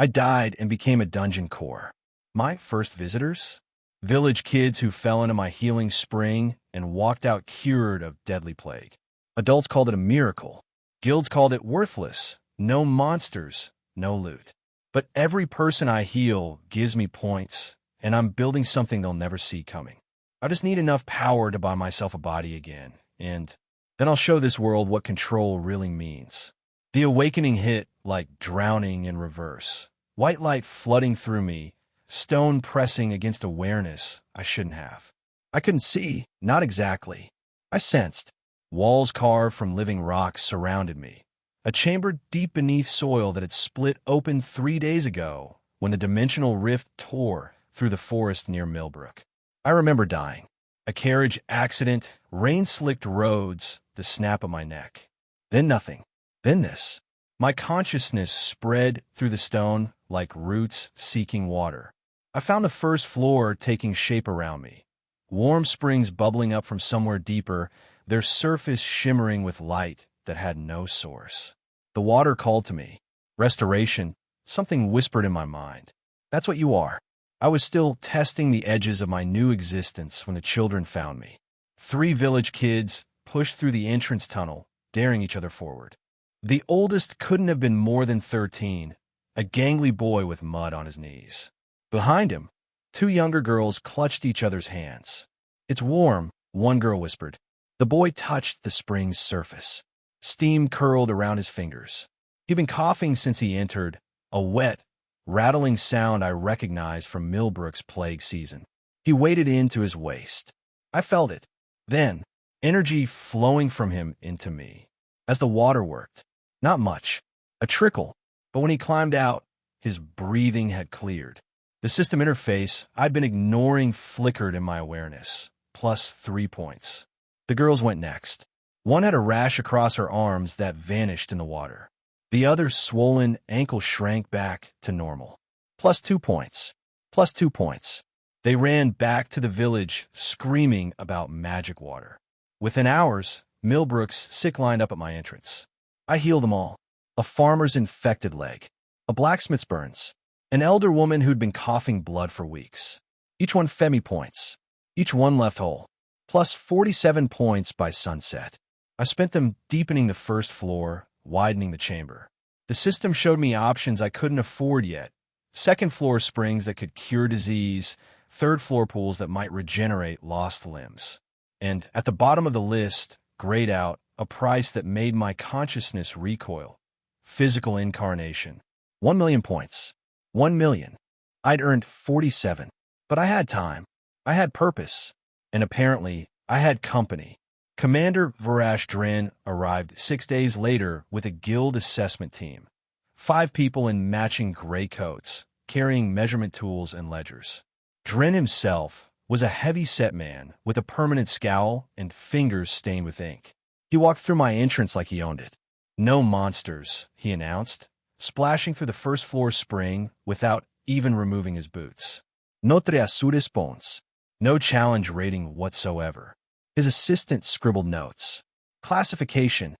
I died and became a dungeon core. My first visitors? Village kids who fell into my healing spring and walked out cured of deadly plague. Adults called it a miracle. Guilds called it worthless. No monsters, no loot. But every person I heal gives me points, and I'm building something they'll never see coming. I just need enough power to buy myself a body again, and then I'll show this world what control really means. The awakening hit like drowning in reverse. White light flooding through me, stone pressing against awareness I shouldn't have. I couldn't see, not exactly. I sensed. Walls carved from living rocks surrounded me. A chamber deep beneath soil that had split open 3 days ago when the dimensional rift tore through the forest near Millbrook. I remember dying. A carriage accident, rain-slicked roads, the snap of my neck. Then nothing. Then this. My consciousness spread through the stone like roots seeking water. I found the first floor taking shape around me. Warm springs bubbling up from somewhere deeper, their surface shimmering with light that had no source. The water called to me. Restoration, something whispered in my mind. That's what you are. I was still testing the edges of my new existence when the children found me. 3 village kids pushed through the entrance tunnel, daring each other forward. The oldest couldn't have been more than 13, a gangly boy with mud on his knees. Behind him, 2 younger girls clutched each other's hands. "It's warm," one girl whispered. The boy touched the spring's surface. Steam curled around his fingers. He'd been coughing since he entered, a wet, rattling sound I recognized from Millbrook's plague season. He waded into his waist. I felt it. Then, energy flowing from him into me. As the water worked. Not much. A trickle. But when he climbed out, his breathing had cleared. The system interface I'd been ignoring flickered in my awareness. Plus 3 points. The girls went next. One had a rash across her arms that vanished in the water. The other's swollen ankle shrank back to normal. Plus 2 points. Plus 2 points. They ran back to the village, screaming about magic water. Within hours, Millbrook's sick lined up at my entrance. I healed them all. A farmer's infected leg. A blacksmith's burns. An elder woman who'd been coughing blood for weeks. Each one fed me points. Each one left whole. Plus 47 points by sunset. I spent them deepening the first floor, widening the chamber. The system showed me options I couldn't afford yet. Second floor springs that could cure disease, third floor pools that might regenerate lost limbs. And at the bottom of the list, grayed out, a price that made my consciousness recoil. Physical incarnation. 1 million points. 1 million. I'd earned 47. But I had time. I had purpose. And apparently, I had company. Commander Varash Dren arrived 6 days later with a guild assessment team. 5 people in matching gray coats, carrying measurement tools and ledgers. Dren himself was a heavy-set man with a permanent scowl and fingers stained with ink. He walked through my entrance like he owned it. "No monsters," he announced, splashing through the first floor spring without even removing his boots. "Notre Asura spons." No challenge rating whatsoever. His assistant scribbled notes. Classification: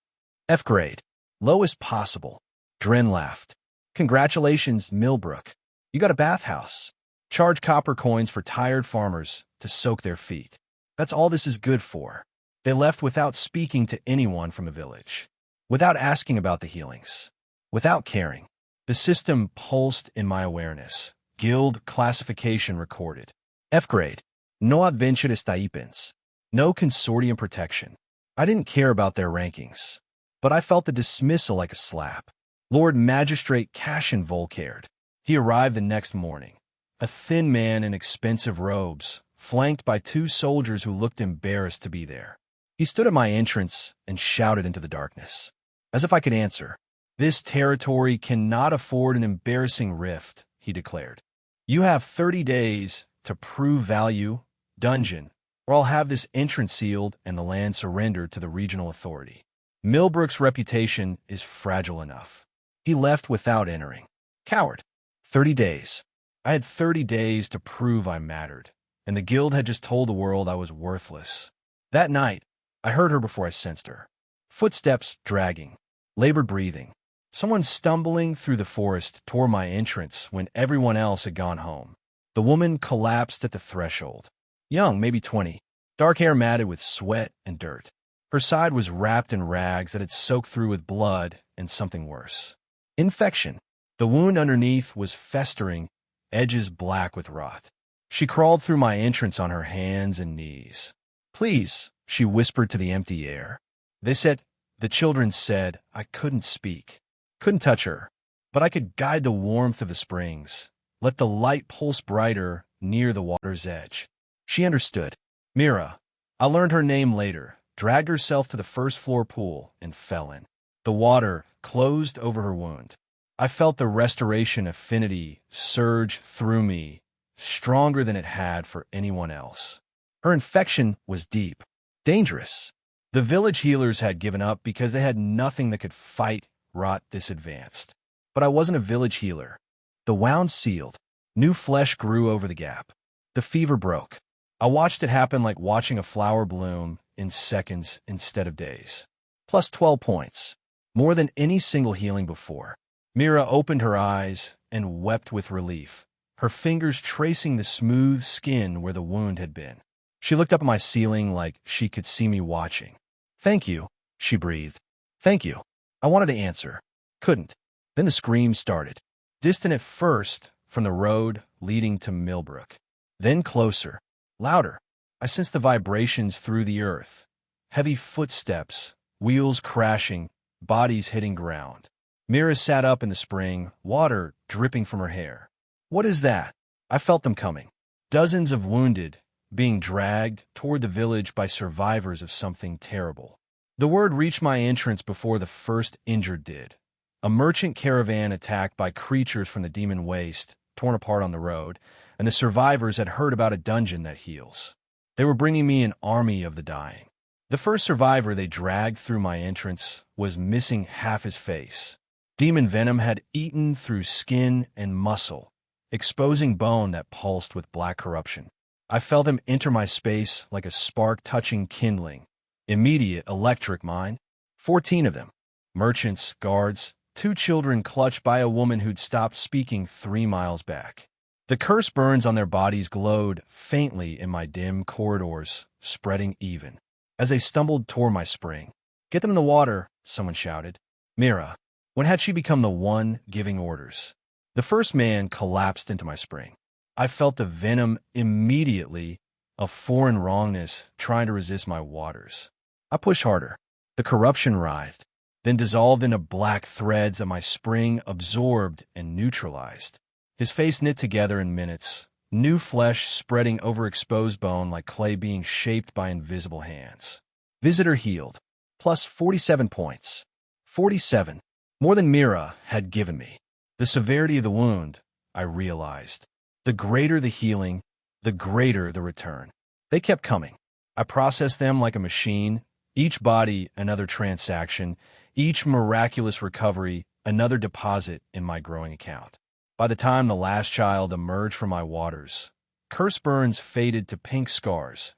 F grade. Lowest possible. Dren laughed. "Congratulations, Millbrook. You got a bathhouse. Charge copper coins for tired farmers to soak their feet. That's all this is good for." They left without speaking to anyone from the village. Without asking about the healings. Without caring. The system pulsed in my awareness. Guild classification recorded. F grade. No adventure stipends. No consortium protection. I didn't care about their rankings. But I felt the dismissal like a slap. Lord Magistrate Cashin Volcared. He arrived the next morning. A thin man in expensive robes, flanked by 2 soldiers who looked embarrassed to be there. He stood at my entrance and shouted into the darkness. As if I could answer. "This territory cannot afford an embarrassing rift," he declared. "You have 30 days to prove value, dungeon, or I'll have this entrance sealed and the land surrendered to the regional authority." Millbrook's reputation is fragile enough. He left without entering. Coward. 30 days. I had 30 days to prove I mattered, and the guild had just told the world I was worthless. That night, I heard her before I sensed her. Footsteps dragging, labored breathing. Someone stumbling through the forest tore my entrance when everyone else had gone home. The woman collapsed at the threshold. Young, maybe 20, dark hair matted with sweat and dirt. Her side was wrapped in rags that had soaked through with blood and something worse. Infection. The wound underneath was festering, edges black with rot. She crawled through my entrance on her hands and knees. "Please," she whispered to the empty air. The children said I couldn't speak, couldn't touch her, but I could guide the warmth of the springs, let the light pulse brighter near the water's edge. She understood. Mira. I learned her name later, dragged herself to the first-floor pool and fell in. The water closed over her wound. I felt the restoration affinity surge through me, stronger than it had for anyone else. Her infection was deep, dangerous. The village healers had given up because they had nothing that could fight rot this advanced. But I wasn't a village healer. The wound sealed. New flesh grew over the gap. The fever broke. I watched it happen like watching a flower bloom in seconds instead of days. Plus 12 points. More than any single healing before. Mira opened her eyes and wept with relief, her fingers tracing the smooth skin where the wound had been. She looked up at my ceiling like she could see me watching. "Thank you," she breathed. "Thank you." I wanted to answer. Couldn't. Then the scream started. Distant at first from the road leading to Millbrook. Then closer. Louder. I sensed the vibrations through the earth. Heavy footsteps, wheels crashing, bodies hitting ground. Mira sat up in the spring, water dripping from her hair. "What is that?" I felt them coming. Dozens of wounded, being dragged toward the village by survivors of something terrible. The word reached my entrance before the first injured did. A merchant caravan attacked by creatures from the demon waste, torn apart on the road, and the survivors had heard about a dungeon that heals. They were bringing me an army of the dying. The first survivor they dragged through my entrance was missing half his face. Demon venom had eaten through skin and muscle, exposing bone that pulsed with black corruption. I felt them enter my space like a spark touching kindling. Immediate electric mine. 14 of them. Merchants, guards, 2 children clutched by a woman who'd stopped speaking 3 miles back. The curse burns on their bodies glowed faintly in my dim corridors, spreading even. As they stumbled toward my spring. "Get them in the water," someone shouted. Mira. When had she become the one giving orders? The first man collapsed into my spring. I felt the venom immediately, a foreign wrongness trying to resist my waters. I pushed harder. The corruption writhed, then dissolved into black threads that my spring absorbed and neutralized. His face knit together in minutes, new flesh spreading over exposed bone like clay being shaped by invisible hands. Visitor healed. Plus 47 points. 47. More than Mira had given me. The severity of the wound, I realized. The greater the healing, the greater the return. They kept coming. I processed them like a machine, each body another transaction, each miraculous recovery another deposit in my growing account. By the time the last child emerged from my waters, curse burns faded to pink scars.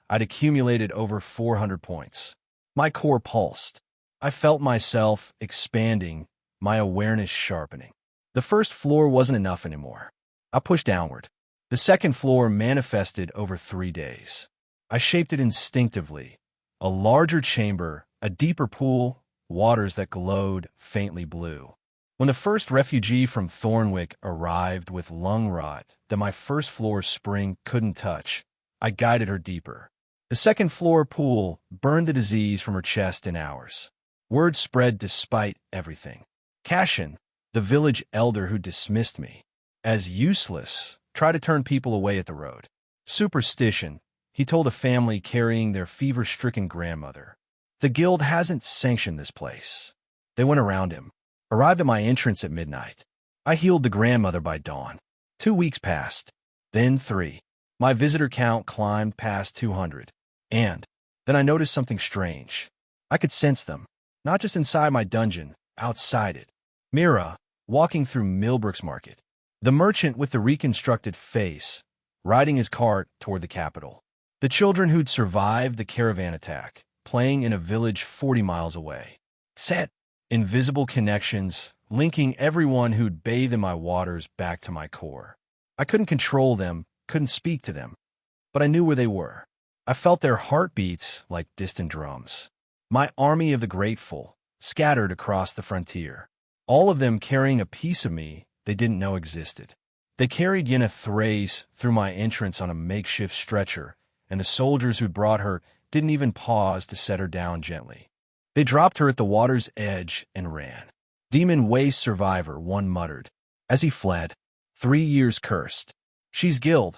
I'd accumulated over 400 points. My core pulsed. I felt myself expanding, my awareness sharpening. The first floor wasn't enough anymore. I pushed downward. The second floor manifested over 3 days. I shaped it instinctively. A larger chamber, a deeper pool, waters that glowed faintly blue. When the first refugee from Thornwick arrived with lung rot that my first floor spring couldn't touch, I guided her deeper. The second floor pool burned the disease from her chest in hours. Word spread despite everything. Cashin, the village elder who dismissed me as useless, tried to turn people away at the road. Superstition, he told a family carrying their fever-stricken grandmother. The guild hasn't sanctioned this place. They went around him. Arrived at my entrance at midnight. I healed the grandmother by dawn. 2 weeks passed. Then 3. My visitor count climbed past 200. And then I noticed something strange. I could sense them. Not just inside my dungeon, outside it. Mira, walking through Millbrook's market. The merchant with the reconstructed face, riding his cart toward the capital. The children who'd survived the caravan attack, playing in a village 40 miles away. Set. Invisible connections, linking everyone who'd bathed in my waters back to my core. I couldn't control them, couldn't speak to them, but I knew where they were. I felt their heartbeats like distant drums. My army of the grateful, scattered across the frontier. All of them carrying a piece of me they didn't know existed. They carried Yenna Thrace through my entrance on a makeshift stretcher, and the soldiers who'd brought her didn't even pause to set her down gently. They dropped her at the water's edge and ran. Demon waste survivor, one muttered. As he fled, 3 years cursed. She's guild.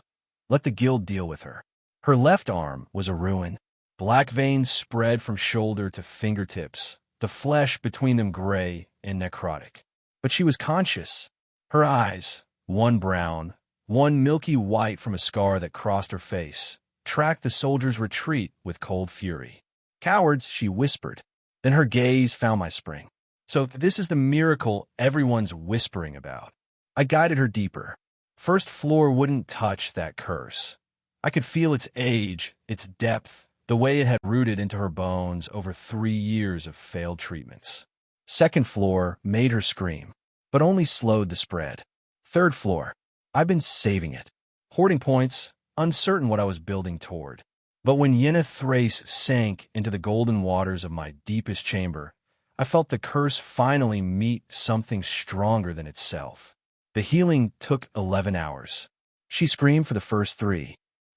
Let the guild deal with her. Her left arm was a ruin. Black veins spread from shoulder to fingertips, the flesh between them gray and necrotic. But she was conscious. Her eyes, one brown, one milky white from a scar that crossed her face, tracked the soldier's retreat with cold fury. Cowards, she whispered. Then her gaze found my spring. So this is the miracle everyone's whispering about. I guided her deeper. First floor wouldn't touch that curse. I could feel its age, its depth, the way it had rooted into her bones over 3 years of failed treatments. Second floor made her scream, but only slowed the spread. Third floor, I've been saving it. Hoarding points, uncertain what I was building toward. But when Yenna Thrace sank into the golden waters of my deepest chamber, I felt the curse finally meet something stronger than itself. The healing took 11 hours. She screamed for the first 3,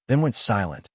then went silent,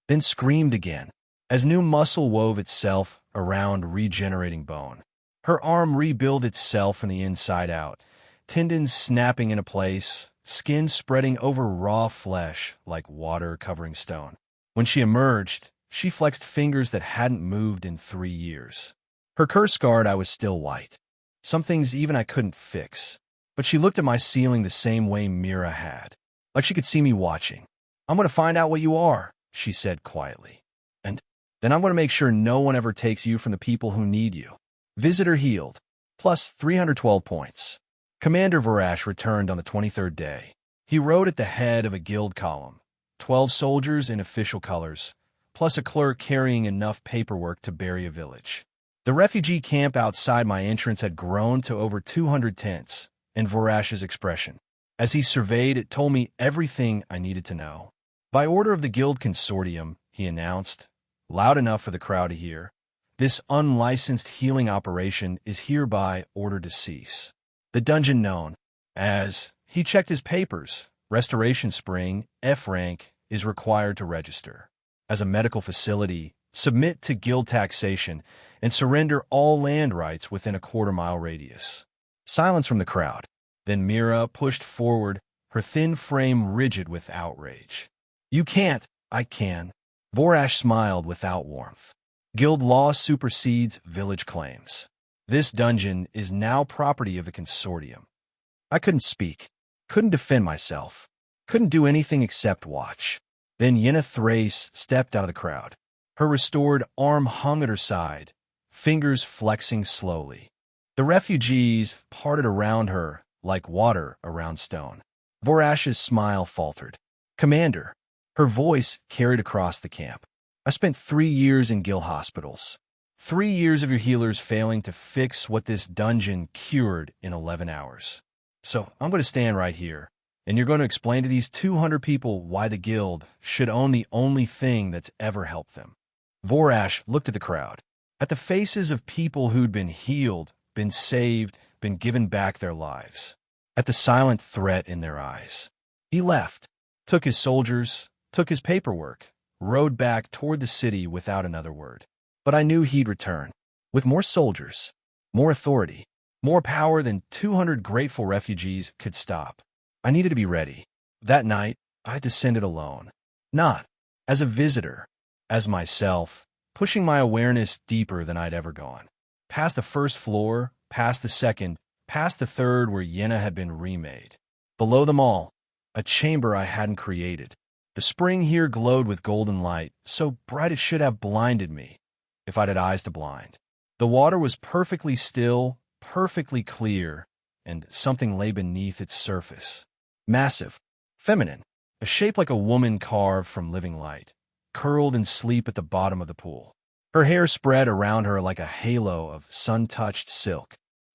then screamed again, as new muscle wove itself around regenerating bone. Her arm rebuilt itself from the inside out, tendons snapping into place, skin spreading over raw flesh like water covering stone. When she emerged, she flexed fingers that hadn't moved in 3 years. Her curse scarred, I was still white. Some things even I couldn't fix. But she looked at my ceiling the same way Mira had, like she could see me watching. I'm going to find out what you are, she said quietly. And then I'm going to make sure no one ever takes you from the people who need you. Visitor healed, plus 312 points. Commander Varash returned on the 23rd day. He rode at the head of a guild column, 12 soldiers in official colors, plus a clerk carrying enough paperwork to bury a village. The refugee camp outside my entrance had grown to over 200 tents, and Varash's expression, as he surveyed it, told me everything I needed to know. By order of the guild consortium, he announced, loud enough for the crowd to hear, this unlicensed healing operation is hereby ordered to cease. The dungeon known as, he checked his papers, Restoration Spring, F rank, is required to register. As a medical facility, submit to guild taxation, and surrender all land rights within a quarter-mile radius. Silence from the crowd. Then Mira pushed forward, her thin frame rigid with outrage. You can't, I can. Vorash smiled without warmth. Guild law supersedes village claims. This dungeon is now property of the consortium. I couldn't speak, couldn't defend myself, couldn't do anything except watch. Then Yenna Thrace stepped out of the crowd. Her restored arm hung at her side, fingers flexing slowly. The refugees parted around her like water around stone. Vorash's smile faltered. Commander, her voice carried across the camp. I spent 3 years in guild hospitals. 3 years of your healers failing to fix what this dungeon cured in 11 hours. So I'm going to stand right here, and you're going to explain to these 200 people why the guild should own the only thing that's ever helped them. Vorash looked at the crowd, at the faces of people who'd been healed, been saved, been given back their lives, at the silent threat in their eyes. He left, took his soldiers, took his paperwork, rode back toward the city without another word. But I knew he'd return, with more soldiers, more authority, more power than 200 grateful refugees could stop. I needed to be ready. That night, I descended alone, not as a visitor, as myself, pushing my awareness deeper than I'd ever gone. Past the first floor, past the second, past the third where Yenna had been remade. Below them all, a chamber I hadn't created. The spring here glowed with golden light, so bright it should have blinded me, if I'd had eyes to blind. The water was perfectly still, perfectly clear, and something lay beneath its surface. Massive, feminine, a shape like a woman carved from living light, curled in sleep at the bottom of the pool. Her hair spread around her like a halo of sun-touched silk.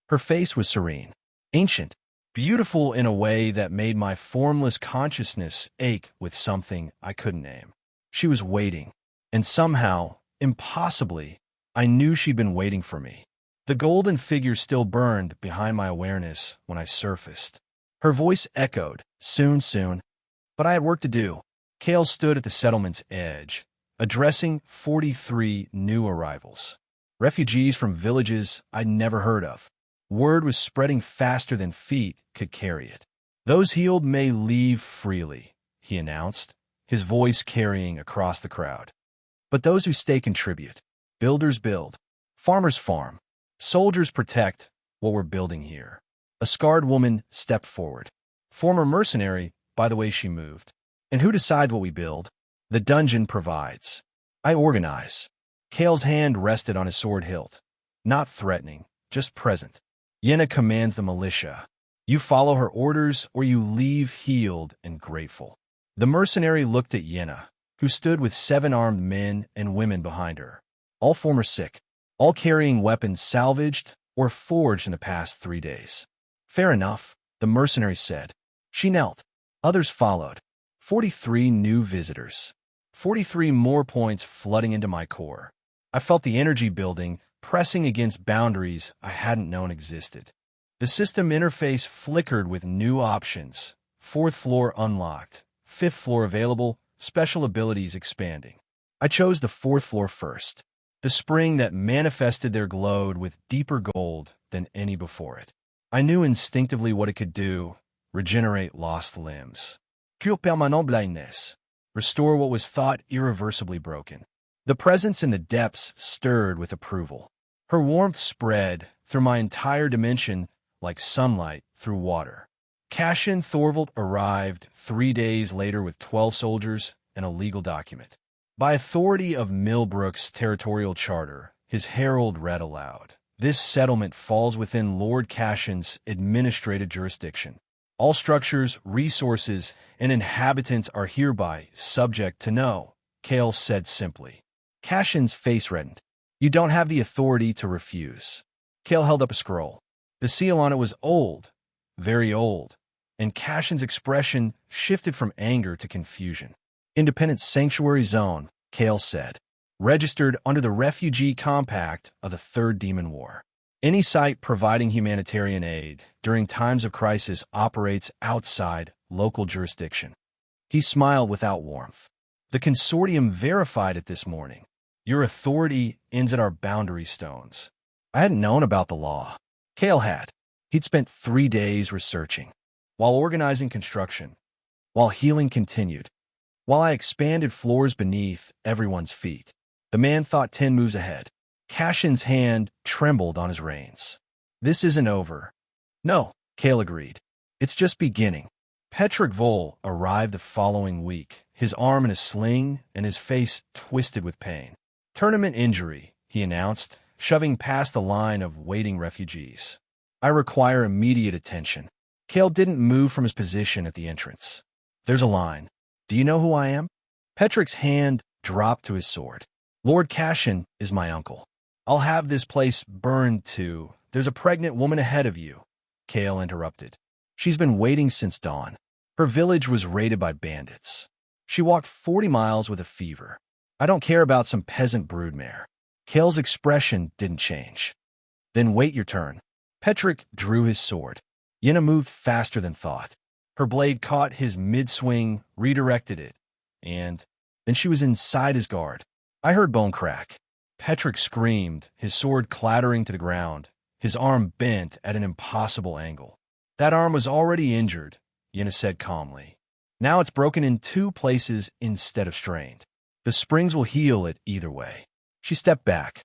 Her face was serene, ancient, beautiful in a way that made my formless consciousness ache with something I couldn't name. She was waiting, and somehow, impossibly, I knew she'd been waiting for me. The golden figure still burned behind my awareness when I surfaced. Her voice echoed, soon, soon, but I had work to do. Kale stood at the settlement's edge, addressing 43 new arrivals. Refugees from villages I'd never heard of. Word was spreading faster than feet could carry it. Those healed may leave freely, he announced, his voice carrying across the crowd. But those who stay contribute. Builders build. Farmers farm. Soldiers protect what we're building here. A scarred woman stepped forward. Former mercenary, by the way she moved. And who decides what we build? The dungeon provides. I organize. Kale's hand rested on his sword hilt. Not threatening, just present. Yenna commands the militia. You follow her orders or you leave healed and grateful. The mercenary looked at Yenna, who stood with 7 armed men and women behind her. All former sick, all carrying weapons salvaged or forged in the past 3 days. Fair enough, the mercenary said. She knelt. Others followed. 43 new visitors. 43 more points flooding into my core. I felt the energy building, pressing against boundaries I hadn't known existed. The system interface flickered with new options. 4th floor unlocked. 5th floor available. Special abilities expanding. I chose the 4th floor first. The spring that manifested there glowed with deeper gold than any before it. I knew instinctively what it could do. Regenerate lost limbs. Cure permanent blindness. Restore what was thought irreversibly broken. The presence in the depths stirred with approval. Her warmth spread through my entire dimension like sunlight through water. Cassian Thorvald arrived 3 days later with 12 soldiers and a legal document. By authority of Millbrook's territorial charter, his herald read aloud, "This settlement falls within Lord Cassian's administrative jurisdiction. All structures, resources, and inhabitants are hereby subject to no," Kale said simply. Cassian's face reddened. "You don't have the authority to refuse." Kale held up a scroll. The seal on it was old, very old, and Cassian's expression shifted from anger to confusion. "Independent Sanctuary Zone," Kale said, "registered under the Refugee Compact of the Third Demon War. Any site providing humanitarian aid during times of crisis operates outside local jurisdiction." He smiled without warmth. "The consortium verified it this morning. Your authority ends at our boundary stones." I hadn't known about the law. Kale had. He'd spent 3 days researching, while organizing construction, while healing continued, while I expanded floors beneath everyone's feet. The man thought 10 moves ahead. Cassian's hand trembled on his reins. "This isn't over." "No," Kale agreed. "It's just beginning." Petrick Vol arrived the following week, his arm in a sling and his face twisted with pain. "Tournament injury," he announced, shoving past the line of waiting refugees. "I require immediate attention." Kale didn't move from his position at the entrance. "There's a line. Do you know who I am?" Petrick's hand dropped to his sword. "Lord Cassian is my uncle. I'll have this place burned too. There's a pregnant woman ahead of you," Kale interrupted. "She's been waiting since dawn. Her village was raided by bandits. She walked 40 miles with a fever. I don't care about some peasant broodmare." Kale's expression didn't change. "Then wait your turn." Petrick drew his sword. Yenna moved faster than thought. Her blade caught his mid-swing, redirected it, and then she was inside his guard. I heard bone crack. Petrick screamed, his sword clattering to the ground, his arm bent at an impossible angle. "That arm was already injured," Yenna said calmly. "Now it's broken in 2 places instead of strained. The springs will heal it either way." She stepped back.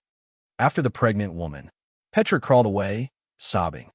After the pregnant woman, Petrick crawled away, sobbing,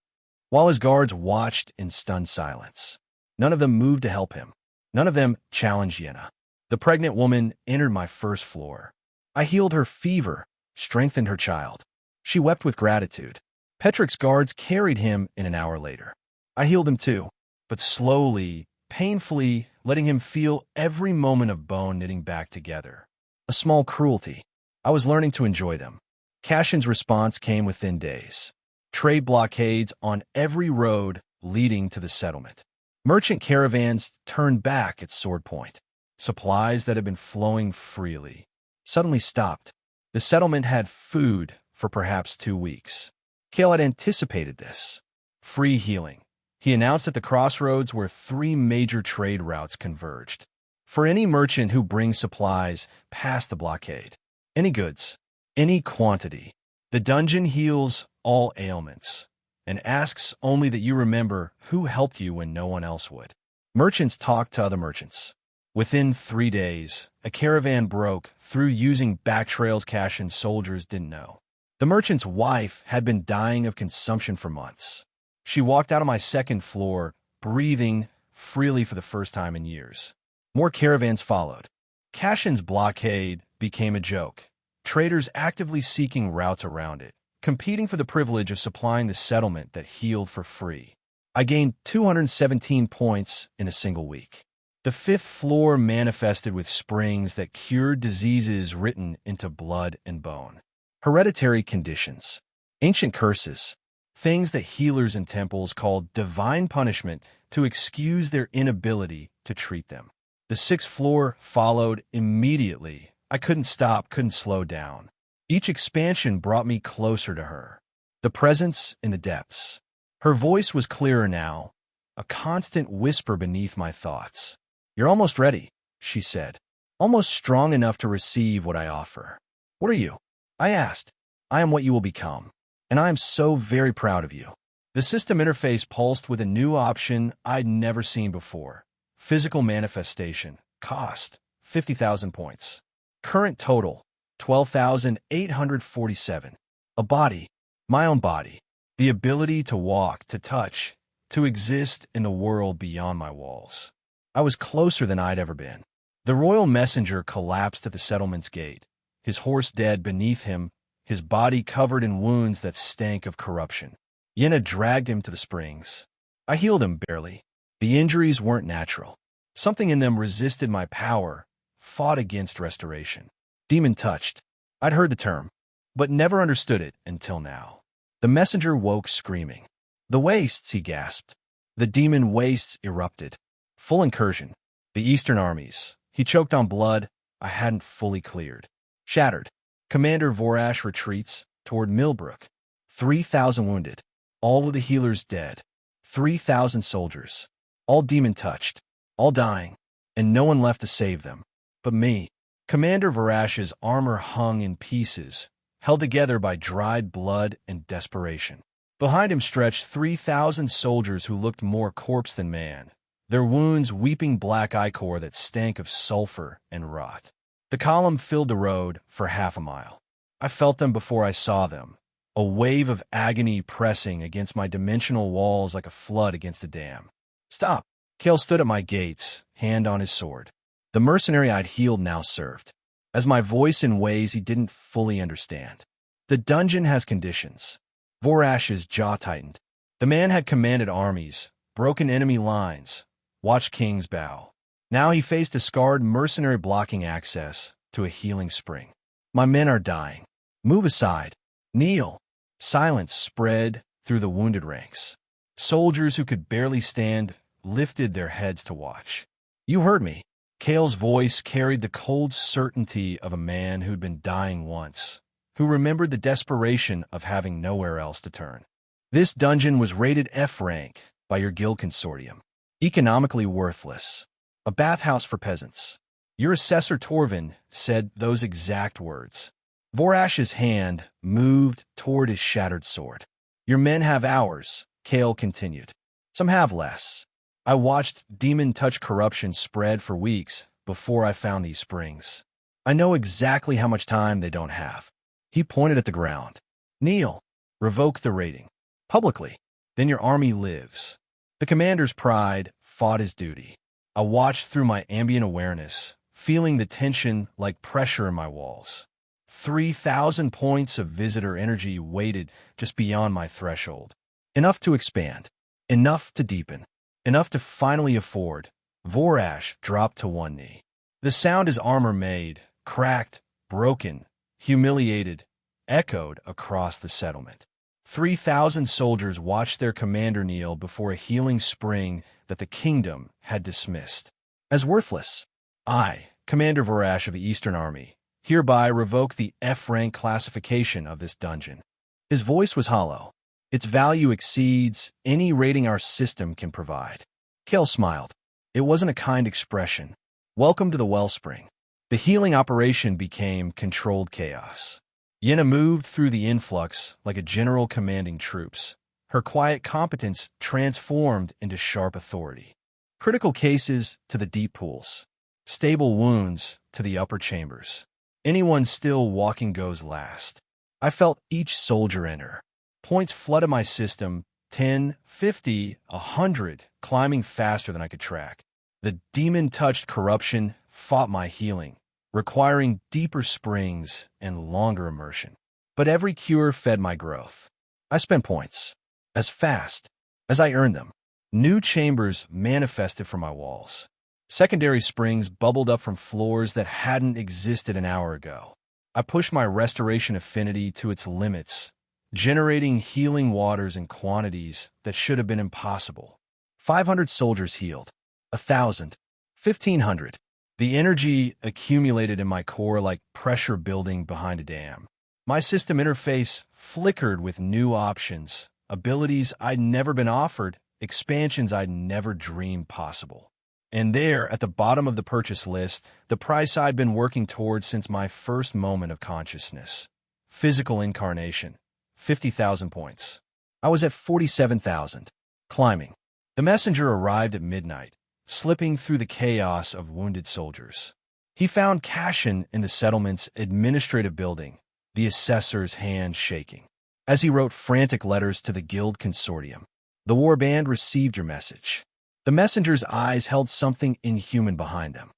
while his guards watched in stunned silence. None of them moved to help him. None of them challenged Yenna. The pregnant woman entered my 1st floor. I healed her fever, strengthened her child. She wept with gratitude. Petrick's guards carried him in an hour later. I healed him too, but slowly, painfully, letting him feel every moment of bone knitting back together. A small cruelty. I was learning to enjoy them. Cassian's response came within days. Trade blockades on every road leading to the settlement. Merchant caravans turned back at Sword Point. Supplies that had been flowing freely suddenly stopped. The settlement had food for perhaps 2 weeks. Kale had anticipated this. Free healing. He announced at the crossroads where 3 major trade routes converged. For any merchant who brings supplies past the blockade, any goods, any quantity, the dungeon heals all ailments and asks only that you remember who helped you when no one else would. Merchants talked to other merchants. Within 3 days, a caravan broke through using back trails Cashin soldiers didn't know. The merchant's wife had been dying of consumption for months. She walked out on my second floor, breathing freely for the first time in years. More caravans followed. Cashin's blockade became a joke, traders actively seeking routes around it, competing for the privilege of supplying the settlement that healed for free. I gained 217 points in a single week. The 5th floor manifested with springs that cured diseases written into blood and bone. Hereditary conditions, ancient curses, things that healers in temples called divine punishment to excuse their inability to treat them. The 6th floor followed immediately. I couldn't stop, couldn't slow down. Each expansion brought me closer to her. The presence in the depths. Her voice was clearer now, a constant whisper beneath my thoughts. "You're almost ready," she said. "Almost strong enough to receive what I offer." "What are you?" I asked. "I am what you will become, and I am so very proud of you." The system interface pulsed with a new option I'd never seen before. Physical manifestation. Cost, 50,000 points. Current total, 12,847. A body, my own body. The ability to walk, to touch, to exist in the world beyond my walls. I was closer than I'd ever been. The royal messenger collapsed at the settlement's gate, his horse dead beneath him, his body covered in wounds that stank of corruption. Yenna dragged him to the springs. I healed him barely. The injuries weren't natural. Something in them resisted my power, fought against restoration. Demon touched. I'd heard the term, but never understood it until now. The messenger woke screaming. "The wastes," he gasped. The demon wastes erupted. Full incursion. The eastern armies. He choked on blood I hadn't fully cleared. Shattered. Commander Vorash retreats toward Millbrook. 3,000 wounded. All of the healers dead. 3,000 soldiers. All demon-touched. All dying. And no one left to save them. But me. Commander Vorash's armor hung in pieces, held together by dried blood and desperation. Behind him stretched 3,000 soldiers who looked more corpse than man, their wounds weeping black ichor that stank of sulfur and rot. The column filled the road for half a mile. I felt them before I saw them, a wave of agony pressing against my dimensional walls like a flood against a dam. "Stop!" Kale stood at my gates, hand on his sword. The mercenary I'd healed now served, as my voice in ways he didn't fully understand. "The dungeon has conditions." Vorash's jaw tightened. The man had commanded armies, broken enemy lines, watched kings bow. Now he faced a scarred mercenary blocking access to a healing spring. "My men are dying. Move aside. Kneel." Silence spread through the wounded ranks. Soldiers who could barely stand lifted their heads to watch. "You heard me." Kale's voice carried the cold certainty of a man who'd been dying once, who remembered the desperation of having nowhere else to turn. "This dungeon was rated F rank by your guild consortium. Economically worthless. A bathhouse for peasants. Your assessor Torvin said those exact words." Vorash's hand moved toward his shattered sword. "Your men have hours," Kale continued. "Some have less. I watched demon-touch corruption spread for weeks before I found these springs. I know exactly how much time they don't have." He pointed at the ground. "Kneel. Revoke the rating. Publicly. Then your army lives." The commander's pride fought his duty. I watched through my ambient awareness, feeling the tension like pressure in my walls. 3,000 points of visitor energy waited just beyond my threshold. Enough to expand. Enough to deepen. Enough to finally afford. Vorash dropped to one knee. The sound his armor made, cracked, broken, humiliated, echoed across the settlement. 3,000 soldiers watched their commander kneel before a healing spring that the kingdom had dismissed as worthless. I, Commander Vorash of the Eastern Army, hereby revoke the F-rank classification of this dungeon. His voice was hollow. Its value exceeds any rating our system can provide. Kale smiled. It wasn't a kind expression. Welcome to the wellspring. The healing operation became controlled chaos. Yenna moved through the influx like a general commanding troops. Her quiet competence transformed into sharp authority. Critical cases to the deep pools. Stable wounds to the upper chambers. Anyone still walking goes last. I felt each soldier enter. Points flooded my system, 10, 50, 100, climbing faster than I could track. The demon-touched corruption fought my healing, requiring deeper springs and longer immersion. But every cure fed my growth. I spent points. As fast as I earned them, new chambers manifested from my walls. Secondary springs bubbled up from floors that hadn't existed an hour ago. I pushed my restoration affinity to its limits, generating healing waters in quantities that should have been impossible. 500 soldiers healed. 1,000. 1,500. The energy accumulated in my core like pressure building behind a dam. My system interface flickered with new options, abilities I'd never been offered, expansions I'd never dreamed possible. And there, at the bottom of the purchase list, the price I'd been working towards since my first moment of consciousness. Physical incarnation. 50,000 points. I was at 47,000. Climbing. The messenger arrived at midnight, slipping through the chaos of wounded soldiers. He found Cashin in the settlement's administrative building, the assessor's hand shaking. As he wrote frantic letters to the guild consortium, "The warband received your message." The messenger's eyes held something inhuman behind them.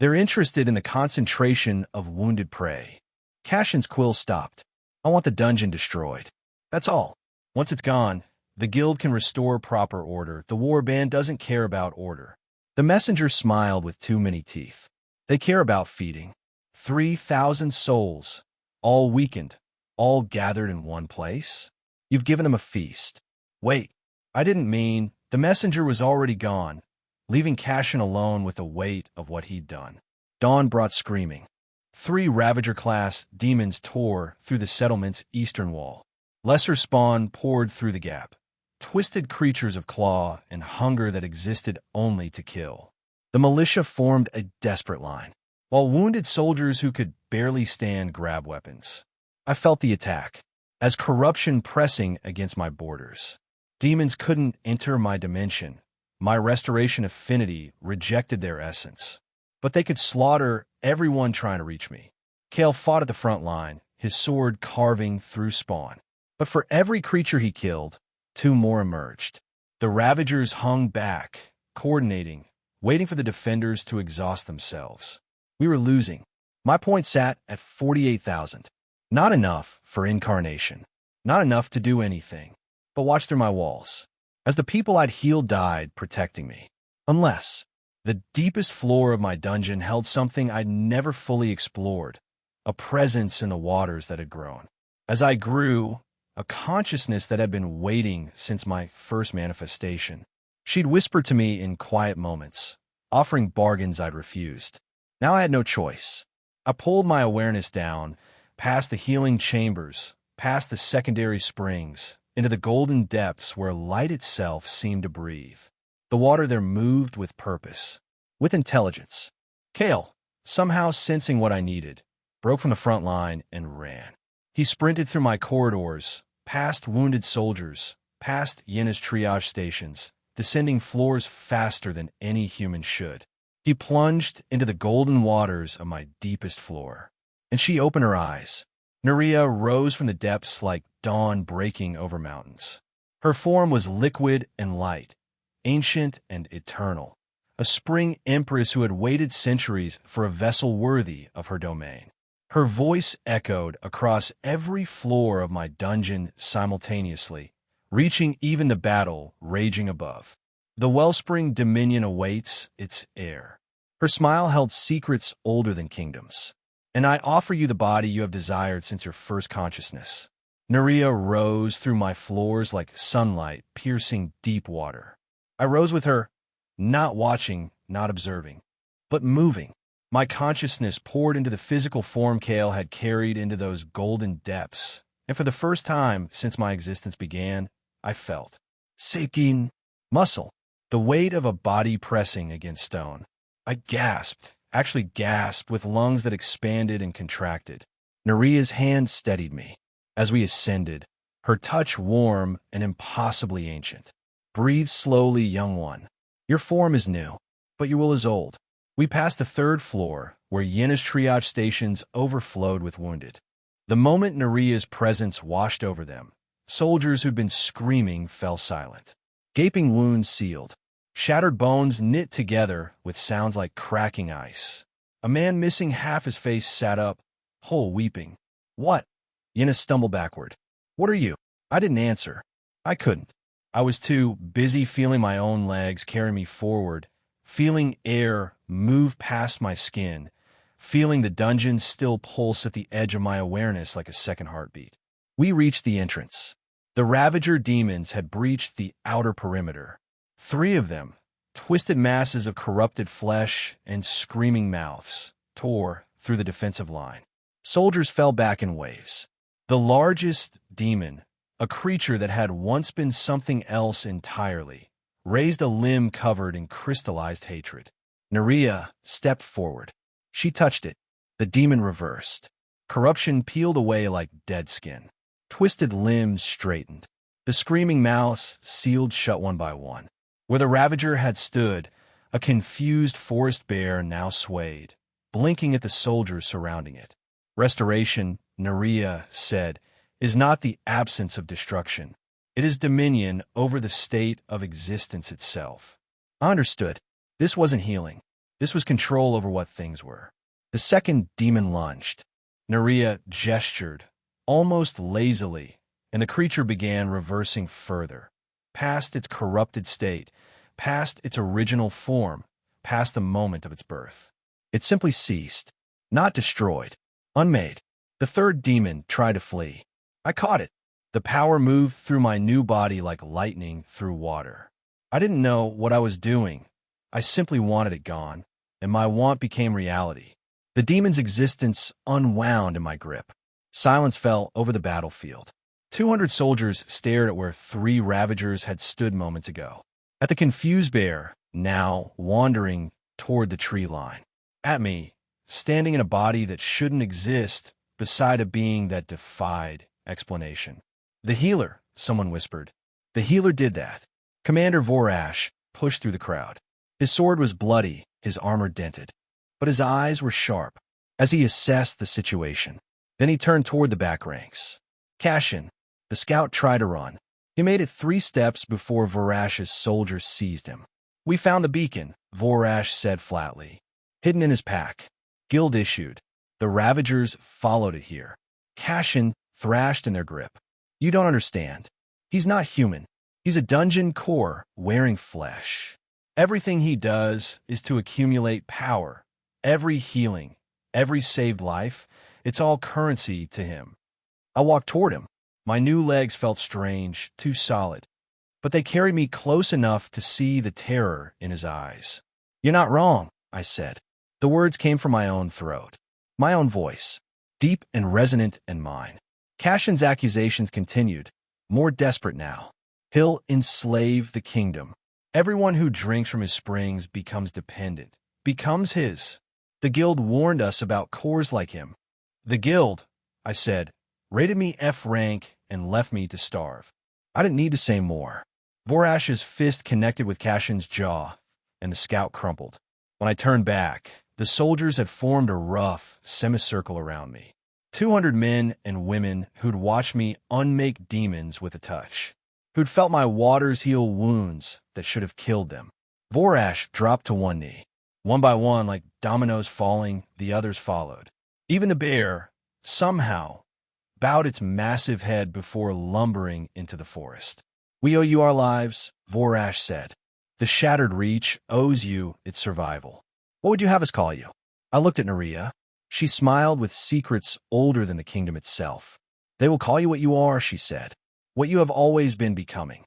They're interested in the concentration of wounded prey. Cashin's quill stopped. "I want the dungeon destroyed. That's all. Once it's gone, the guild can restore proper order. The warband doesn't care about order." The messenger smiled with too many teeth. "They care about feeding. 3,000 souls, all weakened, all gathered in one place. You've given them a feast." "Wait, I didn't mean..." The messenger was already gone, leaving Cashin alone with the weight of what he'd done. Dawn brought screaming. 3 Ravager-class demons tore through the settlement's eastern wall. Lesser spawn poured through the gap, twisted creatures of claw and hunger that existed only to kill. The militia formed a desperate line, while wounded soldiers who could barely stand grabbed weapons. I felt the attack, as corruption pressing against my borders. Demons couldn't enter my dimension. My restoration affinity rejected their essence. But they could slaughter everyone trying to reach me. Kale fought at the front line, his sword carving through spawn. But for every creature he killed, 2 more emerged. The Ravagers hung back, coordinating, waiting for the defenders to exhaust themselves. We were losing. My point sat at 48,000. Not enough for incarnation. Not enough to do anything. But watch through my walls, as the people I'd healed died protecting me. Unless the deepest floor of my dungeon held something I'd never fully explored, a presence in the waters that had grown. As I grew, a consciousness that had been waiting since my first manifestation. She'd whispered to me in quiet moments, offering bargains I'd refused. Now I had no choice. I pulled my awareness down, past the healing chambers, past the secondary springs, into the golden depths where light itself seemed to breathe. The water there moved with purpose, with intelligence. Kale, somehow sensing what I needed, broke from the front line and ran. He sprinted through my corridors, past wounded soldiers, past Yenna's triage stations, descending floors faster than any human should. He plunged into the golden waters of my deepest floor. And she opened her eyes. Nerea rose from the depths like dawn breaking over mountains. Her form was liquid and light, ancient and eternal, a spring empress who had waited centuries for a vessel worthy of her domain. Her voice echoed across every floor of my dungeon simultaneously, reaching even the battle raging above. The wellspring dominion awaits its heir. Her smile held secrets older than kingdoms. And I offer you the body you have desired since your first consciousness. Naria rose through my floors like sunlight piercing deep water. I rose with her, not watching, not observing, but moving. My consciousness poured into the physical form Kale had carried into those golden depths, and for the first time since my existence began, I felt Seikin muscle, the weight of a body pressing against stone. I gasped, actually gasped, with lungs that expanded and contracted. Naria's hand steadied me. As we ascended, her touch warm and impossibly ancient. Breathe slowly, young one. Your form is new, but your will is old. We passed the third floor, where Yena's triage stations overflowed with wounded. The moment Naria's presence washed over them, soldiers who'd been screaming fell silent. Gaping wounds sealed, shattered bones knit together with sounds like cracking ice. A man missing half his face sat up, whole weeping. What? Yena stumbled backward. What are you? I didn't answer. I couldn't. I was too busy feeling my own legs carry me forward, feeling air move past my skin, feeling the dungeon still pulse at the edge of my awareness like a second heartbeat. We reached the entrance. The Ravager demons had breached the outer perimeter. 3 of them, twisted masses of corrupted flesh and screaming mouths, tore through the defensive line. Soldiers fell back in waves. The largest demon, a creature that had once been something else entirely, raised a limb covered in crystallized hatred. Naria stepped forward. She touched it. The demon reversed. Corruption peeled away like dead skin. Twisted limbs straightened. The screaming mouths sealed shut one by one. Where the Ravager had stood, a confused forest bear now swayed, blinking at the soldiers surrounding it. Restoration, Naria said, is not the absence of destruction. It is dominion over the state of existence itself. I understood. This wasn't healing. This was control over what things were. The second demon lunged. Naria gestured, almost lazily, and the creature began reversing further, past its corrupted state, past its original form, past the moment of its birth. It simply ceased, not destroyed, unmade. The third demon tried to flee. I caught it. The power moved through my new body like lightning through water. I didn't know what I was doing. I simply wanted it gone, and my want became reality. The demon's existence unwound in my grip. Silence fell over the battlefield. 200 soldiers stared at where 3 Ravagers had stood moments ago. At the confused bear, now wandering toward the tree line. At me, standing in a body that shouldn't exist, beside a being that defied explanation. The healer, someone whispered. The healer did that. Commander Vorash pushed through the crowd. His sword was bloody, his armor dented, but his eyes were sharp as he assessed the situation. Then he turned toward the back ranks. Cashin, the scout, tried to run. He made it 3 steps before Vorash's soldiers seized him. We found the beacon, Vorash said flatly. Hidden in his pack. Guild issued. The Ravagers followed it here. Cashin thrashed in their grip. You don't understand. He's not human. He's a dungeon core wearing flesh. Everything he does is to accumulate power. Every healing, every saved life, it's all currency to him. I walked toward him. My new legs felt strange, too solid. But they carried me close enough to see the terror in his eyes. You're not wrong, I said. The words came from my own throat. My own voice, deep and resonant in mine. Cashin's accusations continued, more desperate now. He'll enslave the kingdom. Everyone who drinks from his springs becomes dependent, becomes his. The guild warned us about cores like him. The guild, I said, rated me F rank and left me to starve. I didn't need to say more. Vorash's fist connected with Cashin's jaw, and the scout crumpled. When I turned back, the soldiers had formed a rough semicircle around me. 200 men and women who'd watched me unmake demons with a touch, who'd felt my waters heal wounds that should have killed them. Vorash dropped to one knee. One by one, like dominoes falling, the others followed. Even the bear, somehow, bowed its massive head before lumbering into the forest. We owe you our lives, Vorash said. The Shattered Reach owes you its survival. What would you have us call you? I looked at Naria. She smiled with secrets older than the kingdom itself. They will call you what you are, she said. What you have always been becoming.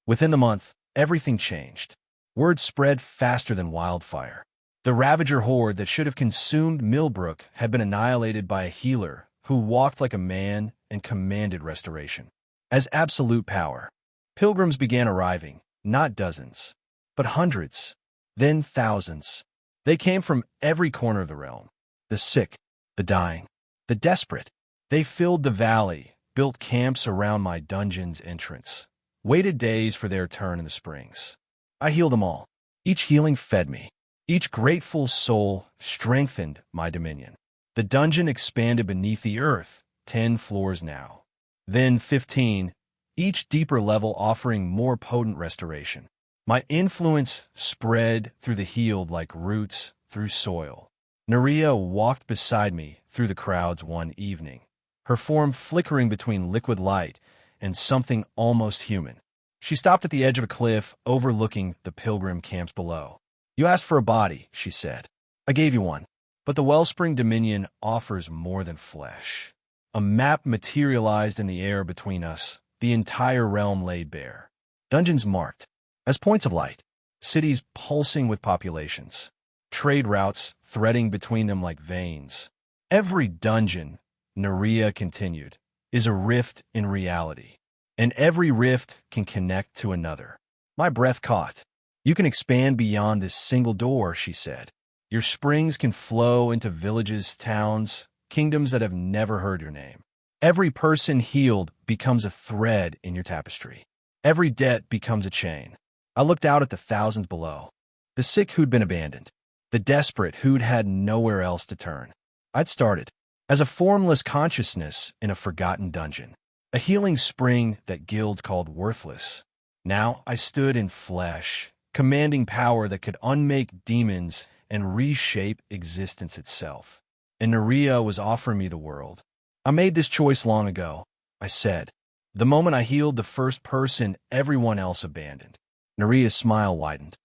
Within the month, everything changed. Word spread faster than wildfire. The Ravager horde that should have consumed Millbrook had been annihilated by a healer who walked like a man and commanded restoration. As absolute power, pilgrims began arriving, not dozens, but hundreds, then thousands. They came from every corner of the realm. The sick, the dying, the desperate. They filled the valley, built camps around my dungeon's entrance, waited days for their turn in the springs. I healed them all. Each healing fed me. Each grateful soul strengthened my dominion. The dungeon expanded beneath the earth, 10 floors now. Then 15, each deeper level offering more potent restoration. My influence spread through the healed like roots through soil. Nerea walked beside me through the crowds one evening, her form flickering between liquid light and something almost human. She stopped at the edge of a cliff overlooking the pilgrim camps below. You asked for a body, she said. I gave you one. But the Wellspring Dominion offers more than flesh. A map materialized in the air between us, the entire realm laid bare. Dungeons marked as points of light, cities pulsing with populations, trade routes threading between them like veins. Every dungeon, Nerea continued, is a rift in reality, and every rift can connect to another. My breath caught. You can expand beyond this single door, she said. Your springs can flow into villages, towns, kingdoms that have never heard your name. Every person healed becomes a thread in your tapestry. Every debt becomes a chain. I looked out at the thousands below, the sick who'd been abandoned, the desperate who'd had nowhere else to turn. I'd started as a formless consciousness in a forgotten dungeon, a healing spring that guilds called worthless. Now I stood in flesh, commanding power that could unmake demons and reshape existence itself. And Nerea was offering me the world. I made this choice long ago, I said, the moment I healed the first person everyone else abandoned. Nerea's smile widened.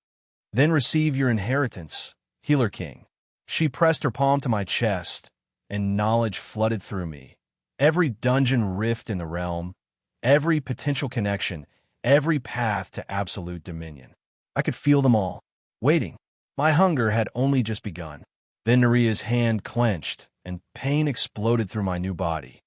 Then receive your inheritance, Healer King. She pressed her palm to my chest, and knowledge flooded through me. Every dungeon rift in the realm, every potential connection, every path to absolute dominion. I could feel them all, waiting. My hunger had only just begun. Then Nerea's hand clenched, and pain exploded through my new body.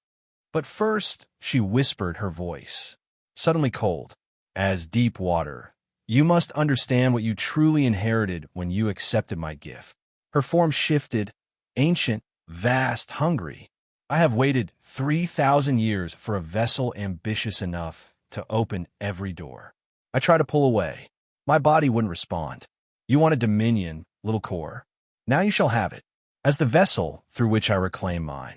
But first, she whispered, her voice, suddenly cold, as deep water. You must understand what you truly inherited when you accepted my gift. Her form shifted, ancient, vast, hungry. I have waited 3,000 years for a vessel ambitious enough to open every door. I tried to pull away. My body wouldn't respond. You wanted dominion, little core. Now you shall have it, as the vessel through which I reclaim mine.